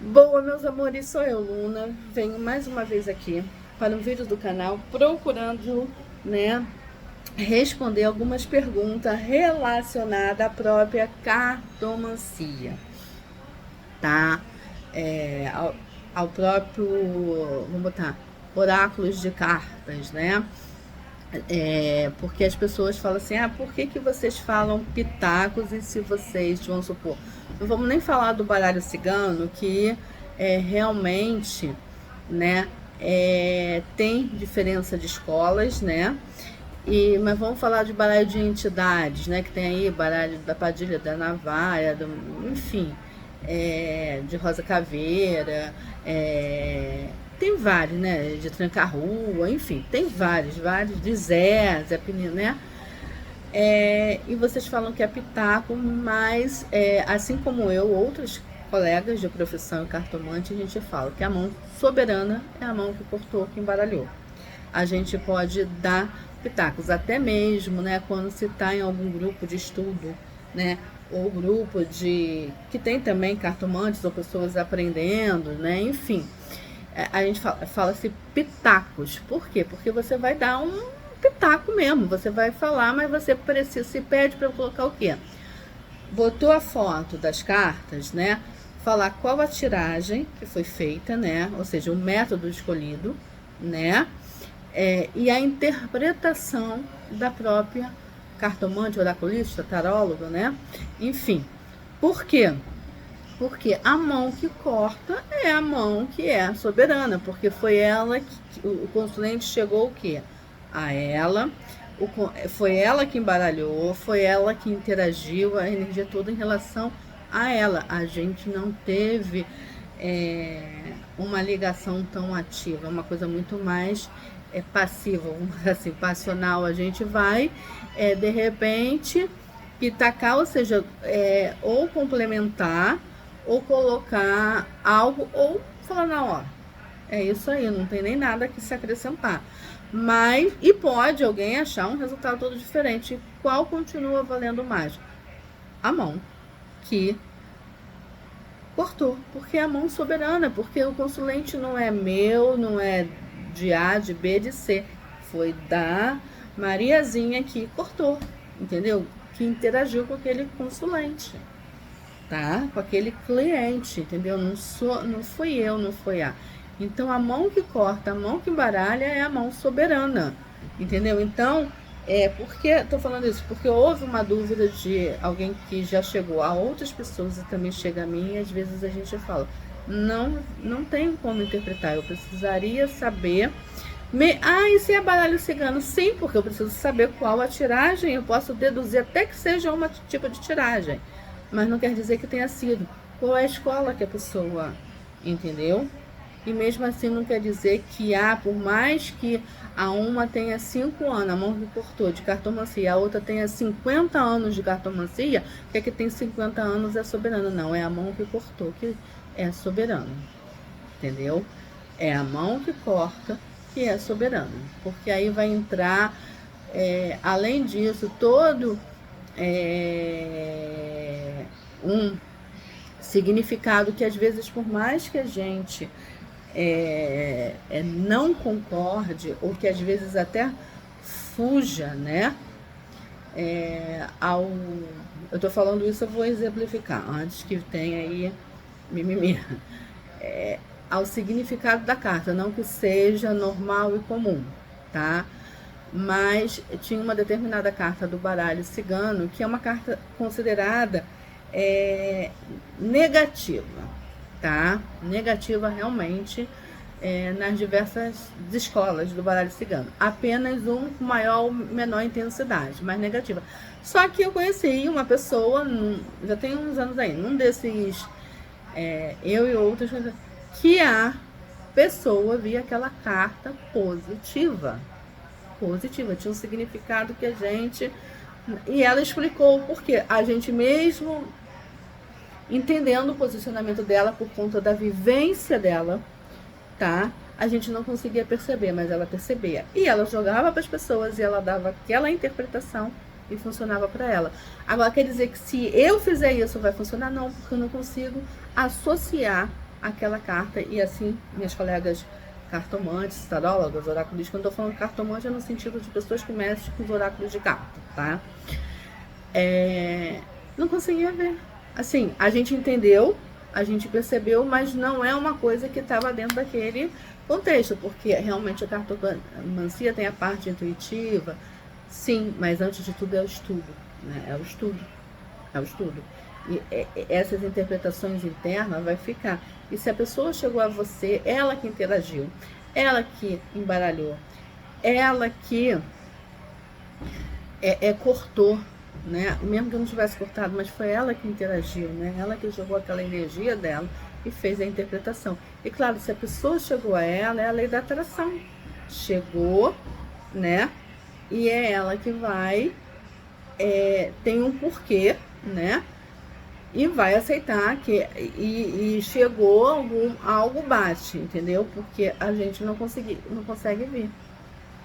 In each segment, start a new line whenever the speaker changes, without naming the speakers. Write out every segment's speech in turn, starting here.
Boa, meus amores, sou eu, Luna. Venho mais uma vez aqui para um vídeo do canal procurando, né, responder algumas perguntas relacionadas à própria cartomancia, tá? Ao próprio, vamos botar, oráculos de cartas, né? Porque as pessoas falam assim, por que que vocês falam pitacos e se vocês, vamos supor, não vamos nem falar do baralho cigano, que realmente, né, tem diferença de escolas, né, mas vamos falar de baralho de entidades, né, que tem aí baralho da Padilha, da Navalha, enfim, de Rosa Caveira, tem vários, né? De Tranca-Rua, enfim, tem vários, de Zé Pneu, né? E vocês falam que é pitaco, mas assim como eu, outros colegas de profissão e cartomante, a gente fala que a mão soberana é a mão que cortou, que embaralhou. A gente pode dar pitacos, até mesmo, né, quando se está em algum grupo de estudo, né, ou grupo de que tem também cartomantes ou pessoas aprendendo, né, enfim, a gente fala-se pitacos. Por quê? Porque você vai dar um pitaco mesmo, você vai falar, mas você precisa, se pede para colocar o quê? Botou a foto das cartas, né? Falar qual a tiragem que foi feita, né? Ou seja, o método escolhido, né? E a interpretação da própria cartomante, oraculista, tarólogo, né? Enfim, por quê? Porque a mão que corta é a mão que é soberana, porque foi ela que o consulente chegou o quê? A ela, foi ela que embaralhou, foi ela que interagiu, a energia toda em relação a ela. A gente não teve uma ligação tão ativa, uma coisa muito mais passiva, vamos dizer assim, passional. A gente vai, de repente, pitacar, ou seja, ou complementar, ou colocar algo, ou falar, não, ó, é isso aí, não tem nem nada que se acrescentar. Mas, e pode alguém achar um resultado todo diferente. Qual continua valendo mais? A mão que cortou, porque é a mão soberana, porque o consulente não é meu, não é de A, de B, de C. Foi da Mariazinha que cortou, entendeu? Que interagiu com aquele consulente, tá? Com aquele cliente, entendeu? Não fui eu, não foi a. Então a mão que corta, a mão que embaralha é a mão soberana, entendeu? Então, por que estou falando isso? Porque houve uma dúvida de alguém que já chegou a outras pessoas e também chega a mim, e às vezes a gente fala, não tenho como interpretar, eu precisaria saber. E se é baralho cigano? Sim, porque eu preciso saber qual a tiragem, eu posso deduzir até que seja um tipo de tiragem, mas não quer dizer que tenha sido. Qual é a escola que a pessoa, entendeu? E mesmo assim não quer dizer que por mais que a uma tenha 5 anos, a mão que cortou de cartomancia, a outra tenha 50 anos de cartomancia, que é que tem 50 anos é soberana. Não, é a mão que cortou que é soberana, entendeu? É a mão que corta que é soberana, porque aí vai entrar, além disso, todo um significado que às vezes, por mais que a gente não concorde, ou que às vezes até fuja, né? Eu tô falando isso, eu vou exemplificar, antes que tenha aí mimimi. Ao significado da carta, não que seja normal e comum, tá? Mas tinha uma determinada carta do baralho cigano que é uma carta considerada negativa, tá? Negativa realmente nas diversas escolas do baralho cigano. Apenas um com maior ou menor intensidade, mas negativa. Só que eu conheci uma pessoa, já tem uns anos aí, num desses, eu e outros, que a pessoa via aquela carta positiva. Positiva, tinha um significado que a gente. E ela explicou o porquê. A gente mesmo entendendo o posicionamento dela por conta da vivência dela, tá? A gente não conseguia perceber, mas ela percebia. E ela jogava para as pessoas e ela dava aquela interpretação e funcionava para ela. Agora, quer dizer que se eu fizer isso vai funcionar? Não, porque eu não consigo associar aquela carta. E assim, minhas colegas cartomantes, tarólogas, oráculos, quando eu tô falando cartomante é no sentido de pessoas que mexem com os oráculos de carta, tá? Não conseguia ver. Assim, a gente entendeu, a gente percebeu, mas não é uma coisa que estava dentro daquele contexto, porque realmente a cartomancia tem a parte intuitiva, sim, mas antes de tudo é o estudo, né? É o estudo, é o estudo. E essas interpretações internas vai ficar. E se a pessoa chegou a você, ela que interagiu, ela que embaralhou, ela que cortou, né? Mesmo que não tivesse cortado, mas foi ela que interagiu, né? Ela que jogou aquela energia dela e fez a interpretação. E claro, se a pessoa chegou a ela, é a lei da atração. Chegou, né? E é ela que vai, tem um porquê, né? E vai aceitar que e chegou algo bate, entendeu? Porque a gente não consegue ver.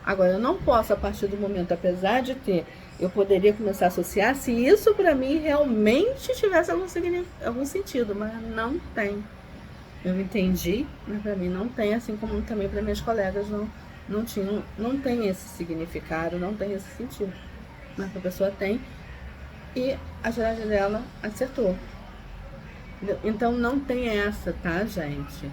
Agora, eu não posso, a partir do momento, apesar de ter, eu poderia começar a associar se isso para mim realmente tivesse algum sentido, mas não tem. Eu entendi, mas para mim não tem, assim como também para minhas colegas não tem esse significado, não tem esse sentido. Mas a pessoa tem e a tiragem dela acertou. Então não tem essa, tá, gente?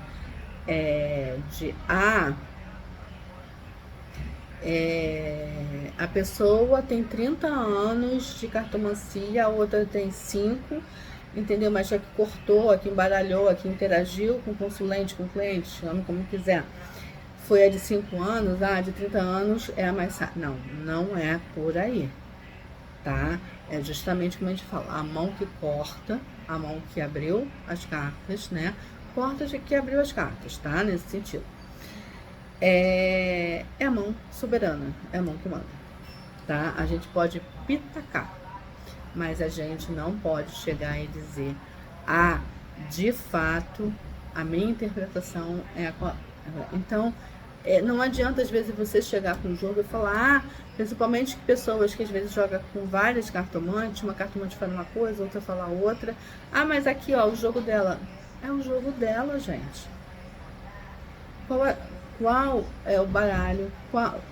A pessoa tem 30 anos de cartomancia, a outra tem 5, entendeu? Mas já que cortou, a que embaralhou, a que interagiu com o consulente, com o cliente, chame como quiser. Foi a de 5 anos, a de 30 anos é a mais... Não é por aí, tá? É justamente como a gente fala, a mão que corta, a mão que abriu as cartas, né? Corta de que abriu as cartas, tá? Nesse sentido. É a mão soberana, é a mão que manda, tá? A gente pode pitacar, mas a gente não pode chegar e dizer, de fato, a minha interpretação é a... Então, não adianta às vezes você chegar com o jogo e falar, principalmente pessoas que às vezes jogam com várias cartomantes, uma cartomante fala uma coisa, outra fala outra. Mas aqui, ó, o jogo dela. É o jogo dela, gente. Qual é o baralho,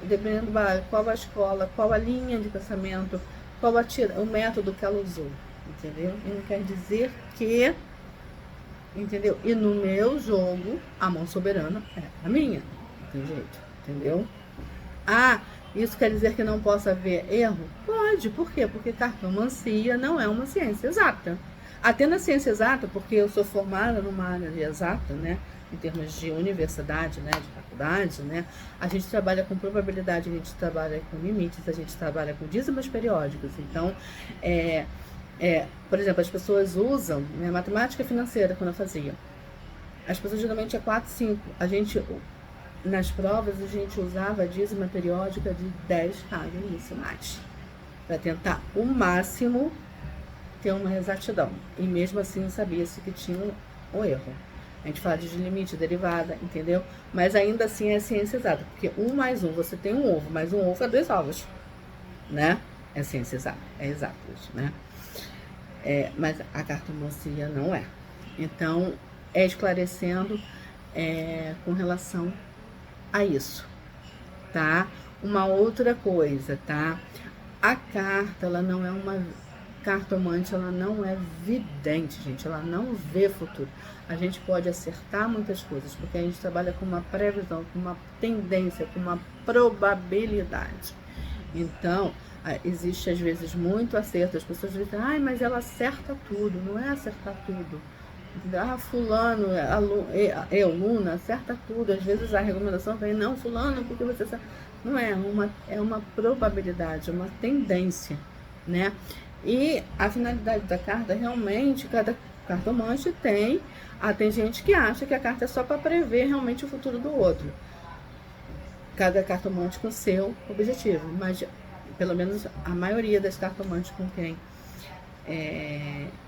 dependendo do baralho, qual a escola, qual a linha de pensamento, qual o método que ela usou, entendeu? E não quer dizer que, entendeu? E no meu jogo, a mão soberana é a minha, não tem jeito, entendeu? Isso quer dizer que não possa haver erro? Pode, por quê? Porque cartomancia não é uma ciência exata. Até na ciência exata, porque eu sou formada numa área exata, né? Em termos de universidade, né, de faculdade, né, a gente trabalha com probabilidade, a gente trabalha com limites, a gente trabalha com dízimos periódicos. Então, por exemplo, as pessoas usam, né, matemática financeira, quando eu fazia, as pessoas geralmente é 4, 5, nas provas a gente usava a dízima periódica de 10 casas decimais, para tentar o máximo ter uma exatidão, e mesmo assim sabia-se que tinha um erro. A gente fala de limite, derivada, entendeu? Mas ainda assim é ciência exata, porque 1 mais 1, você tem um ovo, mas um ovo é 2 ovos, né? É ciência exata, é exato isso, né? Mas a cartomancia não é. Então, esclarecendo com relação a isso, tá? Uma outra coisa, tá? A carta, ela não é uma... Cartomante, ela não é vidente, gente, ela não vê futuro. A gente pode acertar muitas coisas, porque a gente trabalha com uma previsão, com uma tendência, com uma probabilidade. Então, existe às vezes muito acerto. As pessoas dizem, mas ela acerta tudo. Não é acertar tudo. Fulano, aluna, acerta tudo. Às vezes a recomendação vem, não, fulano, porque você sabe. Não é uma probabilidade, é uma tendência, né? E a finalidade da carta, realmente, cada cartomante tem gente que acha que a carta é só para prever realmente o futuro do outro. Cada cartomante com seu objetivo, mas pelo menos a maioria das cartomantes com quem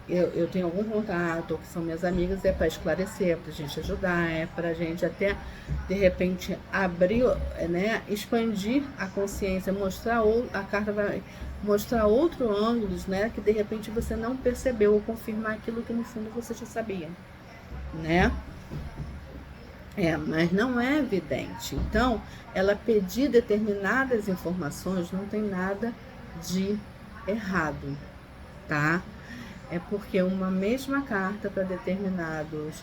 eu tenho algum contato, que são minhas amigas, é para esclarecer, é para a gente ajudar, é para a gente até, de repente, abrir, né, expandir a consciência, a carta vai mostrar outros ângulos, né, que de repente você não percebeu, ou confirmar aquilo que no fundo você já sabia, né? Mas não é vidente. Então, ela pedir determinadas informações não tem nada de errado, tá? É porque uma mesma carta para determinados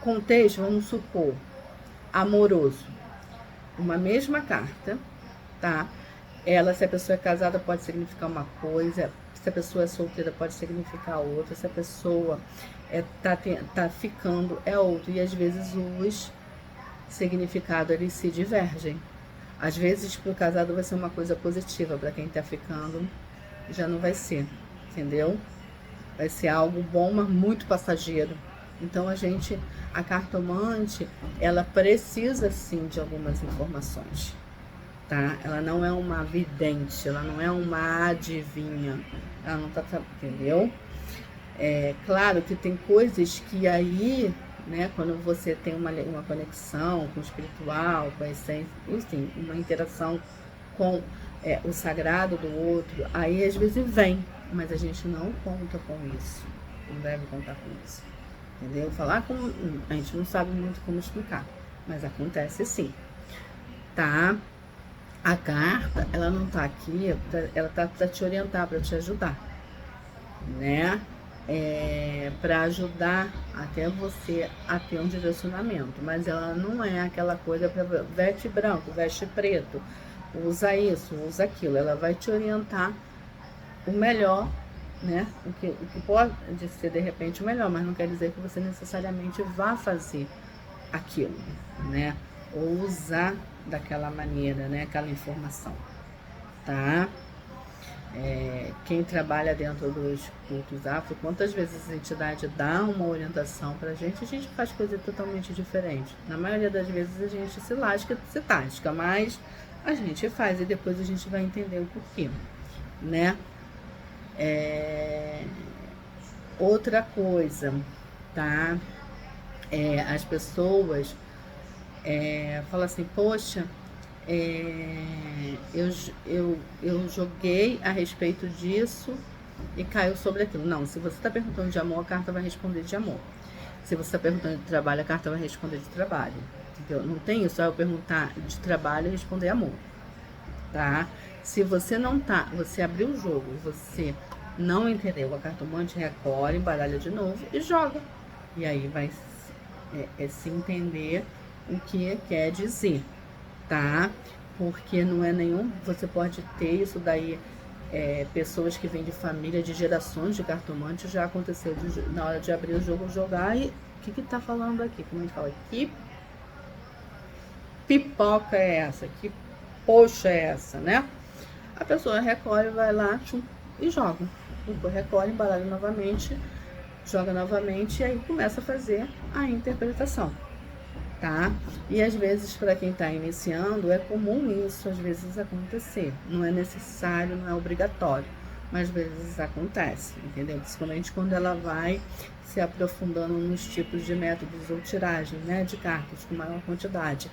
contextos, vamos supor, amoroso, uma mesma carta, tá? Ela, se a pessoa é casada, pode significar uma coisa, se a pessoa é solteira, pode significar outra, se a pessoa tá ficando, é outra. E às vezes os significados eles se divergem. Às vezes, para o casado vai ser uma coisa positiva, para quem tá ficando, já não vai ser, entendeu? Vai ser algo bom, mas muito passageiro. Então a cartomante, ela precisa sim de algumas informações, tá? Ela não é uma vidente, ela não é uma adivinha, ela não tá, entendeu? É claro que tem coisas que aí, né, quando você tem uma conexão com o espiritual, com a essência, enfim, uma interação com o sagrado do outro, aí às vezes vem, mas a gente não conta com isso, não deve contar com isso, entendeu? Falar com, a gente não sabe muito como explicar, mas acontece sim, tá? A carta, ela não tá aqui, ela tá para te orientar, para te ajudar, né? Para ajudar até você a ter um direcionamento, mas ela não é aquela coisa para veste branco, veste preto, usa isso, usa aquilo. Ela vai te orientar o melhor, né? O que pode ser de repente o melhor, mas não quer dizer que você necessariamente vá fazer aquilo, né? Ou usar daquela maneira, né? Aquela informação, tá? Quem trabalha dentro dos cultos afro, quantas vezes a entidade dá uma orientação pra gente, a gente faz coisa totalmente diferente. Na maioria das vezes a gente se lasca, se tasca, mas a gente faz e depois a gente vai entender o porquê, né? Outra coisa, tá? As pessoas falam assim, poxa, eu joguei a respeito disso e caiu sobre aquilo. Não, se você está perguntando de amor, a carta vai responder de amor. Se você está perguntando de trabalho, a carta vai responder de trabalho. Entendeu? Não tem isso, eu perguntar de trabalho e responder amor, tá? Se você não tá, você abriu o jogo, você não entendeu, a cartomante recolhe, embaralha de novo e joga. E aí vai se entender o que quer dizer, tá? Porque não é nenhum. Você pode ter isso daí, pessoas que vêm de família, de gerações de cartomante, já aconteceu na hora de abrir o jogo, jogar e o que tá falando aqui? Como a gente fala, que pipoca é essa? Que poxa é essa, né? A pessoa recolhe, vai lá tchum, e joga. Recolhe, embaralha novamente, joga novamente e aí começa a fazer a interpretação, tá? E às vezes, para quem está iniciando, é comum isso às vezes acontecer. Não é necessário, não é obrigatório, mas às vezes acontece, entendeu? Principalmente quando ela vai se aprofundando nos tipos de métodos ou tiragem, né, de cartas com maior quantidade.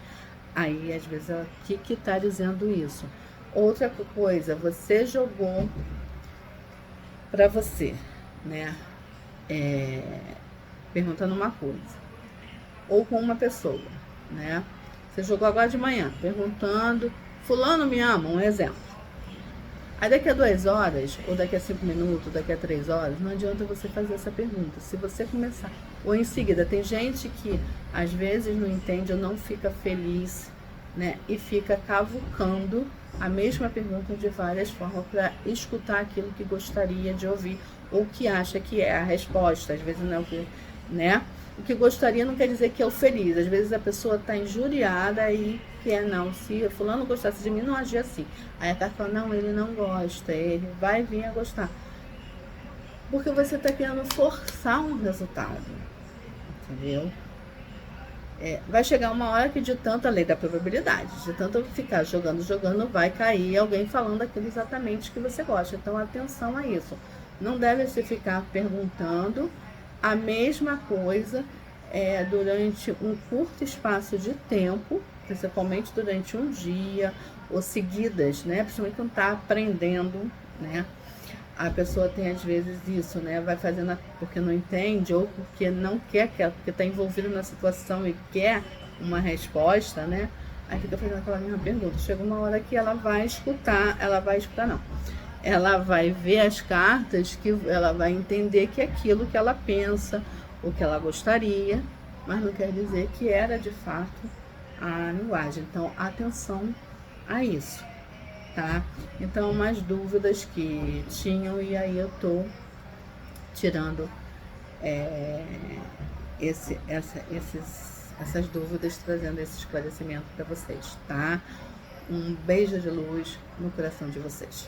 Aí, às vezes, ela, o que está dizendo isso? Outra coisa, você jogou para você, né, perguntando uma coisa, ou com uma pessoa, né? Você jogou agora de manhã, perguntando, fulano me ama, um exemplo. Aí daqui a 2 horas, ou daqui a 5 minutos, daqui a 3 horas, não adianta você fazer essa pergunta. Se você começar, ou em seguida, tem gente que às vezes não entende ou não fica feliz, né? E fica cavucando a mesma pergunta de várias formas para escutar aquilo que gostaria de ouvir, ou que acha que é a resposta. Às vezes não é o que, né? O que gostaria não quer dizer que é o feliz. Às vezes a pessoa está injuriada e quer, não, se fulano gostasse de mim, não agia assim. Aí a carta fala, não, ele não gosta, ele vai vir a gostar. Porque você está querendo forçar um resultado, entendeu? Vai chegar uma hora que de tanta lei da probabilidade, de tanto ficar jogando, vai cair alguém falando aquilo exatamente que você gosta. Então atenção a isso. Não deve se ficar perguntando a mesma coisa durante um curto espaço de tempo, principalmente durante um dia ou seguidas, né? Principalmente quando está aprendendo, né? a pessoa tem às vezes isso, né? Vai fazendo porque não entende ou porque não quer, porque está envolvido na situação e quer uma resposta, né? Aí fica fazendo aquela mesma pergunta. Chega uma hora que ela vai escutar não. Ela vai ver as cartas, que ela vai entender que é aquilo que ela pensa, o que ela gostaria, mas não quer dizer que era de fato a linguagem. Então, atenção a isso, tá? Então, umas dúvidas que tinham, e aí eu tô tirando essas dúvidas, trazendo esse esclarecimento para vocês, tá? Um beijo de luz no coração de vocês.